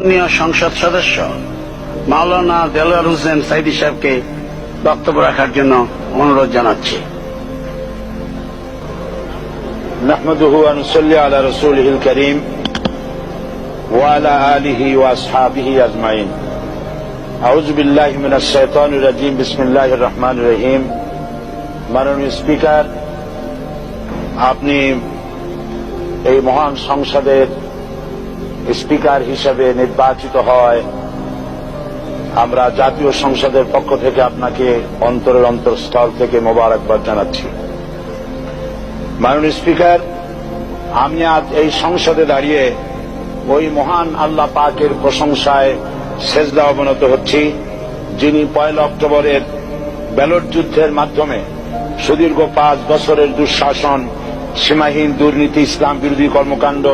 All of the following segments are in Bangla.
মাননীয় সংসদ সদস্য মাওলানা দেলোয়ার হোসেন সাইদী সাহেবকে বক্তব্য রাখার জন্য অনুরোধ জানাচ্ছি। নাহমাদুহু ওয়া নুসাল্লি আলা রাসূলিহিল কারীম ওয়া আলা আলিহি ওয়া আসহাবিহি আজমাইন। আউযু বিল্লাহি মিনাশ শাইতানির রাজীম। বিসমিল্লাহির রহমানির রহিম। মাননীয় স্পিকার, আপনি এই মহান সংসদের স্পিকার হিসেবে নির্বাচিত হয় আমরা জাতীয় সংসদের পক্ষ থেকে আপনাকে অন্তরের অন্তঃস্থল থেকে মোবারকবাদ জানাচ্ছি। মাননীয় স্পিকার, আমি আজ এই সংসদে দাঁড়িয়ে ওই মহান আল্লাহ পাকের প্রশংসায় সেজদা অবনত হচ্ছি, যিনি 1 অক্টোবরের ব্যালট যুদ্ধের মাধ্যমে সুদীর্ঘ 5 বছরের দুঃশাসন, সীমাহীন দুর্নীতি, ইসলাম বিরোধী কর্মকাণ্ড,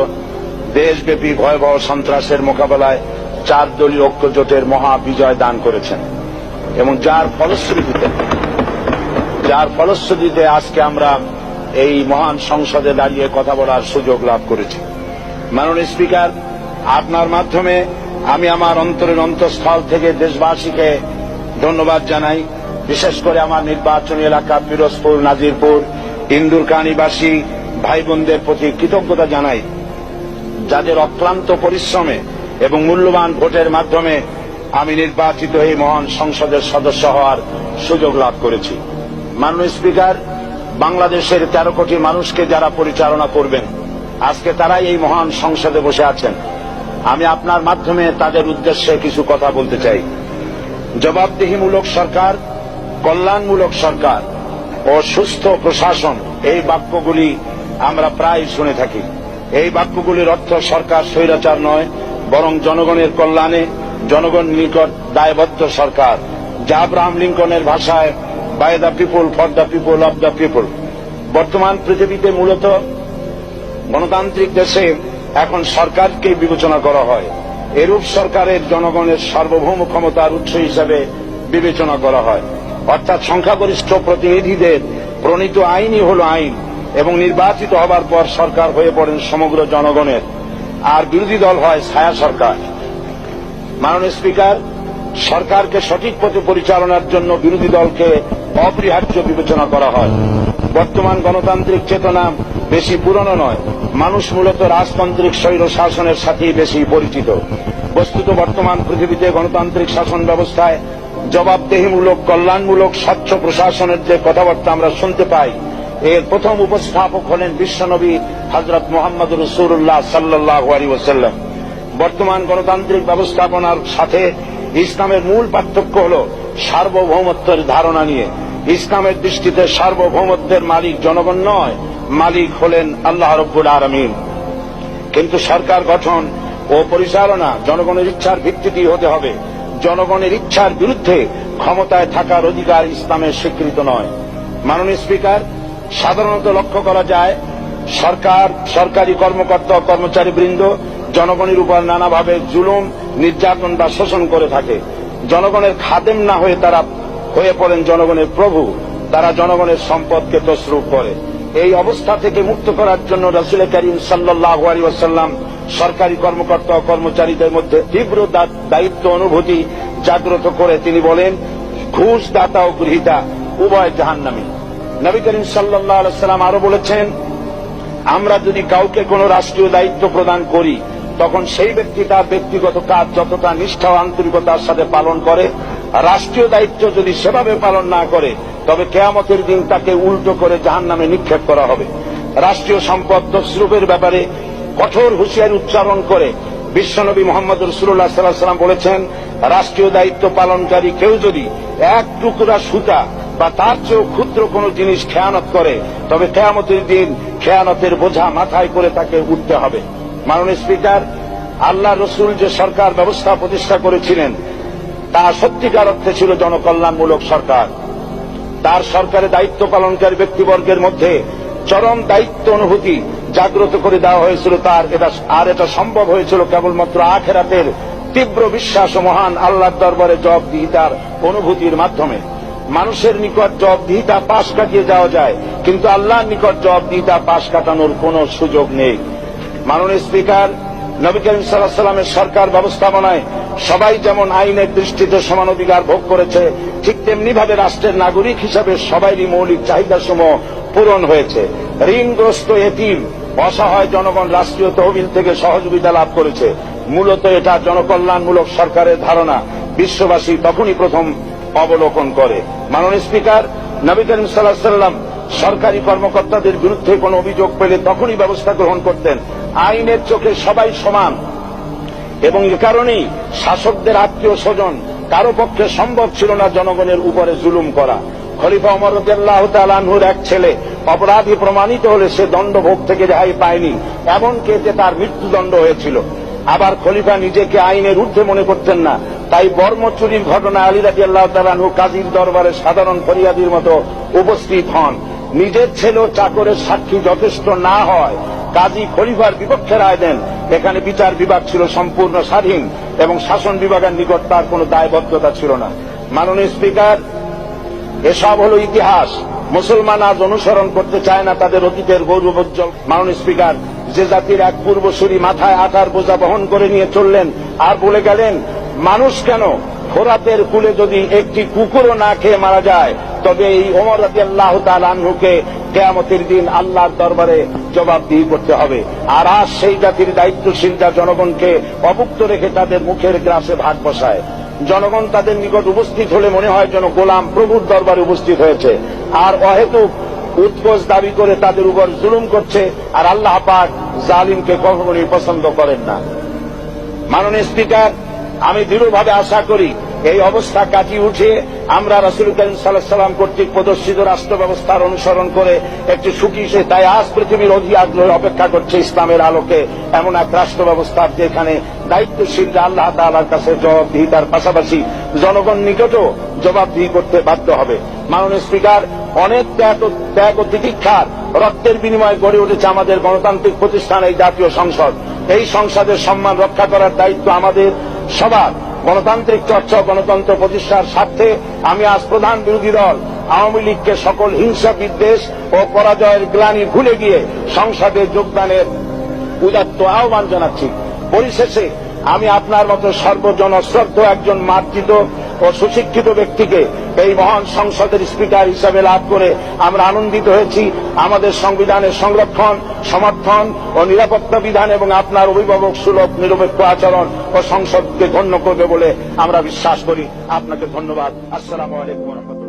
দেশব্যাপী ভয়াবহ সন্ত্রাসের মোকাবেলায় 4 দলীয় ঐক্য জোটের মহা বিজয় দান করেছেন এবং যার ফলশ্রুতিতে আজকে আমরা এই মহান সংসদে দাঁড়িয়ে কথা বলার সুযোগ লাভ করেছি। মাননীয় স্পিকার, আপনার মাধ্যমে আমি আমার অন্তরের অন্তঃস্থল থেকে দেশবাসীকে ধন্যবাদ জানাই। বিশেষ করে আমার নির্বাচনী এলাকা পিরোজপুর, নাজিরপুর, ইন্দুরকানীবাসী ভাই বোনদের প্রতি কৃতজ্ঞতা জানাই, যাদের অক্লান্ত পরিশ্রমে এবং মূল্যবান ভোটের মাধ্যমে আমি নির্বাচিত এই মহান সংসদের সদস্য হওয়ার সুযোগ লাভ করেছি। মাননীয় স্পিকার, বাংলাদেশের 13 কোটি মানুষকে যারা পরিচালনা করবেন আজকে তারাই এই মহান সংসদে বসে আছেন। আমি আপনার মাধ্যমে তাদের উদ্দেশ্যে কিছু কথা বলতে চাই। জবাবদিহিমূলক সরকার, কল্যাণমূলক সরকার ও সুস্থ প্রশাসন, এই বাক্যগুলি আমরা প্রায় শুনে থাকি। এই বাক্যগুলির অর্থ সরকার স্বৈরাচার নয়, বরং জনগণের কল্যাণে জনগণ নিকট দায়বদ্ধ সরকার, যা আব্রাহাম লিঙ্কনের ভাষায় by the people, for the people, of the people. বর্তমান পৃথিবীতে মূলত গণতান্ত্রিক দেশে এখন সরকারকে বিবেচনা করা হয়। এরূপ সরকারের জনগণের সার্বভৌম ক্ষমতার উৎস হিসেবে বিবেচনা করা হয়, অর্থাৎ সংখ্যাগরিষ্ঠ প্রতিনিধিদের প্রণীত আইনই হল আইন এবং নির্বাচিত হবার পর সরকার হয়ে পড়েন সমগ্র জনগণের, আর বিরোধী দল হয় ছায়া সরকার। মাননীয় স্পিকার, সরকারকে সঠিক পথে পরিচালনার জন্য বিরোধী দলকে অপরিহার্য বিবেচনা করা হয়। বর্তমান গণতান্ত্রিক চেতনা বেশি পুরনো নয়, মানুষ মূলত রাজতান্ত্রিক স্বৈর শাসনের সাথেই বেশি পরিচিত। বস্তুত বর্তমান পৃথিবীতে গণতান্ত্রিক শাসন ব্যবস্থায় জবাবদিহিমূলক, কল্যাণমূলক, স্বচ্ছ প্রশাসনের যে কথাবার্তা আমরা শুনতে পাই, এর প্রথম উপস্থাপক হলেন বিশ্বনবী হযরত মুহাম্মদ রাসূলুল্লাহ সাল্লাল্লাহু আলাইহি ওয়াসাল্লাম। বর্তমান গণতান্ত্রিক ব্যবস্থাপনার সাথে ইসলামের মূল পার্থক্য হল সার্বভৌমত্বের ধারণা নিয়ে। ইসলামের দৃষ্টিতে সার্বভৌমত্বের মালিক জনগণ নয়, মালিক হলেন আল্লাহ রাব্বুল আলামিন। কিন্তু সরকার গঠন ও পরিচালনা জনগণের ইচ্ছার ভিত্তিতেই হতে হবে। জনগণের ইচ্ছার বিরুদ্ধে ক্ষমতায় থাকার অধিকার ইসলামের স্বীকৃত নয়। মাননীয় স্পিকার, সাধারণত লক্ষ্য করা যায় সরকার, সরকারি কর্মকর্তা ও কর্মচারীবৃন্দ জনগণের উপর নানাভাবে জুলুম, নির্যাতন বা শোষণ করে থাকে। জনগণের খাদেম না হয়ে তারা হয়ে পড়েন জনগণের প্রভু। তারা জনগণের সম্পদকে তসরুপ করে। এই অবস্থা থেকে মুক্ত করার জন্য রাসূল করিম সাল্লাল্লাহু আলাইহি ওয়াসাল্লাম সরকারি কর্মকর্তা ও কর্মচারীদের মধ্যে তীব্র দায়িত্ব অনুভূতি জাগ্রত করে তিনি বলেন, ঘুষ দাতা ও গৃহীতা উভয় জাহান্নামী। নবী করিম সাল্লাল্লাহু আলাইহি ওয়াসাল্লাম আরো বলেছেন, আমরা যদি কাউকে কোনো রাষ্ট্রীয় দায়িত্ব প্রদান করি তখন সেই ব্যক্তি তার ব্যক্তিগত কাজ যতটা নিষ্ঠা ও আন্তরিকতার সাথে পালন করে, রাষ্ট্রীয় দায়িত্ব যদি সেভাবে পালন না করে তবে কিয়ামতের দিন তাকে উল্টো করে জাহান্নামে নিক্ষেপ করা হবে। রাষ্ট্রীয় সম্পদ তসরুপের ব্যাপারে কঠোর হুঁশিয়ারি উচ্চারণ করে বিশ্বনবী মুহাম্মদ রাসূলুল্লাহ সাল্লাল্লাহু আলাইহি ওয়াসাল্লাম বলেছেন, রাষ্ট্রীয় দায়িত্ব পালনকারী কেউ যদি 1 টুকরা সুতা বা তার চেয়েও ক্ষুদ্র কোন জিনিস খেয়ানত করে তবে কিয়ামতের দিন খেয়ানতের বোঝা মাথায় করে তাকে উঠতে হবে। মাননীয় স্পিকার, আল্লাহ রসুল যে সরকার ব্যবস্থা প্রতিষ্ঠা করেছিলেন তা সত্যিকার অর্থে ছিল জনকল্যাণমূলক সরকার। তার সরকারে দায়িত্ব পালনকারী ব্যক্তিবর্গের মধ্যে চরম দায়িত্ব অনুভূতি জাগ্রত করে দেওয়া হয়েছিল। এটা সম্ভব হয়েছিল কেবলমাত্র আখিরাতের তীব্র বিশ্বাস ও মহান আল্লাহর দরবারে জবাবদিহিতার অনুভূতির মাধ্যমে। মানুষের নিকট জবাবদিহিতা পাশ কাটিয়ে যাওয়া যায়, কিন্তু আল্লাহর নিকট জবাবদিহিতা পাশ কাটানোর কোনো সুযোগ নেই। মাননীয় স্পিকার, নবী করিম সাল্লাল্লাহু আলাইহি ওয়াসাল্লামের সরকার ব্যবস্থাপনায় সবাই যেমন আইনের দৃষ্টিতে সমান অধিকার ভোগ করেছে, ঠিক তেমনি ভাবে রাষ্ট্রের নাগরিক হিসাবে সবারই মৌলিক চাহিদাসমূহ পূরণ হয়েছে। ঋণগ্রস্ত এতিম অসহায় জনগণ রাষ্ট্রীয় তহবিল থেকে সহযোগিতা লাভ করেছে। মূলত এটা জনকল্যাণমূলক সরকারের ধারণা বিশ্ববাসী তখনই প্রথম অবলোকন করে। মাননীয় স্পিকার, নবী করিম সাল্লাল্লাহু আলাইহি ওয়াসাল্লাম সরকারি কর্মকর্তাদের বিরুদ্ধে কোনো অভিযোগ পেলে তখনই ব্যবস্থা গ্রহণ করতেন। আইনের চোখে সবাই সমান এবং এ কারণেই শাসকদের আত্মীয় স্বজন কারো পক্ষে সম্ভব ছিল না জনগণের উপরে জুলুম করা। খলিফা ওমর রাদিয়াল্লাহু তাআলা আনহুর এক ছেলে অপরাধী প্রমাণিত হলে সে দণ্ডভোগ থেকে রেহাই পায়নি, এমনকি এতে তার মৃত্যুদণ্ড হয়েছিল। আবার খলিফা নিজেকে আইনের ঊর্ধ্বে মনে করতেন না, তাই বর্ম চুরির ঘটনা আলী রাদিয়াল্লাহু তাআলা আনহু কাজীর দরবারে সাধারণ ফরিয়াদির মতো উপস্থিত হন। নিজের ছেলে ও চাকরের সাক্ষী যথেষ্ট না হয় কাজী খলিফার বিপক্ষে রায় দেন। এখানে বিচার বিভাগ ছিল সম্পূর্ণ স্বাধীন এবং শাসন বিভাগের নিকট তার কোনো দায়বদ্ধতা ছিল না। মাননীয় স্পিকার, এসব হলো ইতিহাস। মুসলমান আজ অনুসরণ করতে চায় না তাদের অতীতের গৌরবোজ্জ্বল। মাননীয় স্পিকার, যে জাতির এক পূর্বসূরি মাথায় আটার বোঝা বহন করে নিয়ে চললেন আর বলে গেলেন, মানুষ কেন, ফোরাতের কূলে যদি একটি কুকুরও না খেয়ে মারা যায় তবে এই ওমর রাদিয়াল্লাহু তাআলা আনহুকে কিয়ামতের দিন আল্লাহর দরবারে জবাবদিহি করতে হবে। আর আজ সেই জাতির দায়িত্বশীলরা জনগণকে অভুক্ত রেখে তাদের মুখের গ্রাসে ভাগ বসায়। জনগণ তাদের নিকট উপস্থিত হলে মনে হয় যেন গোলাম প্রভুর দরবারে উপস্থিত হয়েছে, আর অহেতুক উৎকোচ দাবি করে তাদের উপর জুলুম করছে। আর আল্লাহ পাক জালিমকে কখনোই পছন্দ করেন না। মাননীয় স্পিকার, আমি দৃঢ়ভাবে আশা করি এই অবস্থা কাটিয়ে উঠে আমরা রাসূল করিম সাল্লাল্লাহু আলাইহি ওয়াসাল্লাম কর্তৃক প্রদর্শিত রাষ্ট্র ব্যবস্থার অনুসরণ করে একটি সুখী সে তাই আজ পৃথিবীর অধি আগ্রহে অপেক্ষা করছে ইসলামের আলোকে এমন এক রাষ্ট্র ব্যবস্থার যেখানে দায়িত্বশীলরা আল্লাহ তাআলার কাছে জবাবদিহিতার পাশাপাশি জনগণ নিকটও জবাবদিহি করতে বাধ্য হবে। মাননীয় স্পিকার, অনেক ত্যাগ ও তিতিক্ষার রক্তের বিনিময়ে গড়ে উঠেছে আমাদের গণতান্ত্রিক প্রতিষ্ঠান এই জাতীয় সংসদ। এই সংসদের সম্মান রক্ষা করার দায়িত্ব আমাদের সবার। গণতান্ত্রিক চর্চা ও গণতন্ত্র প্রতিষ্ঠার স্বার্থে আমি আজ প্রধান বিরোধী দল আওয়ামী লীগকে সকল হিংসা বিদ্বেষ ও পরাজয়ের গ্লানি ভুলে গিয়ে সংসদে যোগদানের উদাত্ত আহ্বান জানাচ্ছি। পরিশেষে আমি আপনার মতো সর্বজনশ্রদ্ধ একজন মার্জিত ও সুশিক্ষিত ব্যক্তিকে এই মহান সংসদের স্পিকার হিসাবে লাভ করে আমরা আনন্দিত হয়েছি। আমাদের সংবিধানের সংরক্ষণ, সমর্থন ও নিরাপত্তা বিধান এবং আপনার অভিভাবক সুলভ নিরপেক্ষ আচরণ ও সংসদকে ধন্য করবে বলে আমরা বিশ্বাস করি। আপনাকে ধন্যবাদ। আসসালামু আলাইকুম ওয়া রাহমাতুল্লাহ।